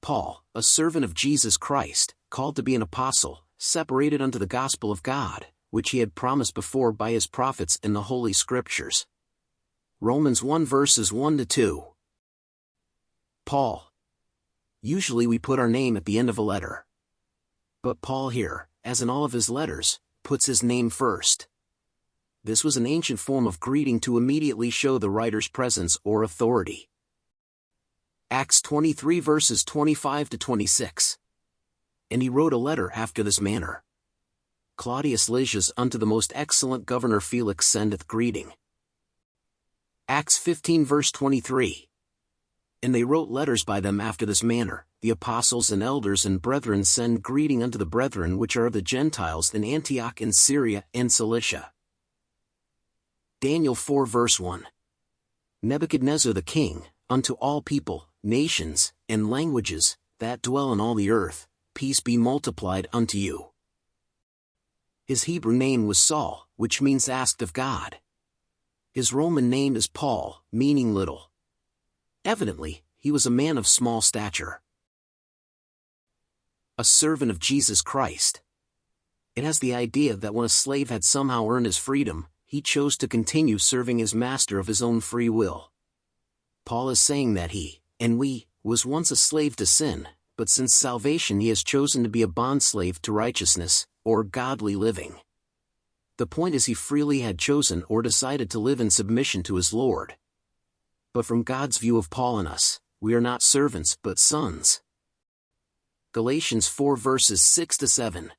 Paul, a servant of Jesus Christ, called to be an apostle, separated unto the gospel of God, which he had promised before by his prophets in the Holy Scriptures. Romans 1 verses 1-2. Paul. Usually we put our name at the end of a letter. But Paul here, as in all of his letters, puts his name first. This was an ancient form of greeting to immediately show the writer's presence or authority. Acts 23 verses 25-26. And he wrote a letter after this manner. Claudius Lysias unto the most excellent governor Felix sendeth greeting. Acts 15 verse 23. And they wrote letters by them after this manner, the apostles and elders and brethren send greeting unto the brethren which are of the Gentiles in Antioch and Syria and Cilicia. Daniel 4 verse 1. Nebuchadnezzar the king, unto all people, nations, and languages, that dwell in all the earth, peace be multiplied unto you. His Hebrew name was Saul, which means asked of God. His Roman name is Paul, meaning little. Evidently, he was a man of small stature. A servant of Jesus Christ. It has the idea that when a slave had somehow earned his freedom, he chose to continue serving his master of his own free will. Paul is saying that he, and we, was once a slave to sin, but since salvation he has chosen to be a bondslave to righteousness, or godly living. The point is he freely had chosen or decided to live in submission to his Lord. But from God's view of Paul and us, we are not servants but sons. Galatians 4 verses 6-7.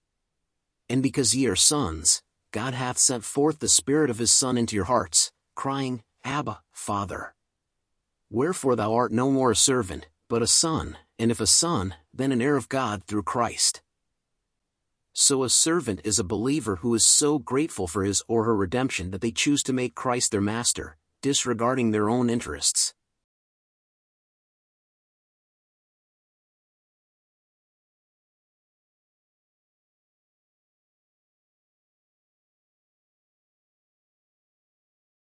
And because ye are sons, God hath sent forth the Spirit of his Son into your hearts, crying, Abba, Father. Wherefore thou art no more a servant, but a son, and if a son, then an heir of God through Christ. So a servant is a believer who is so grateful for his or her redemption that they choose to make Christ their master, disregarding their own interests.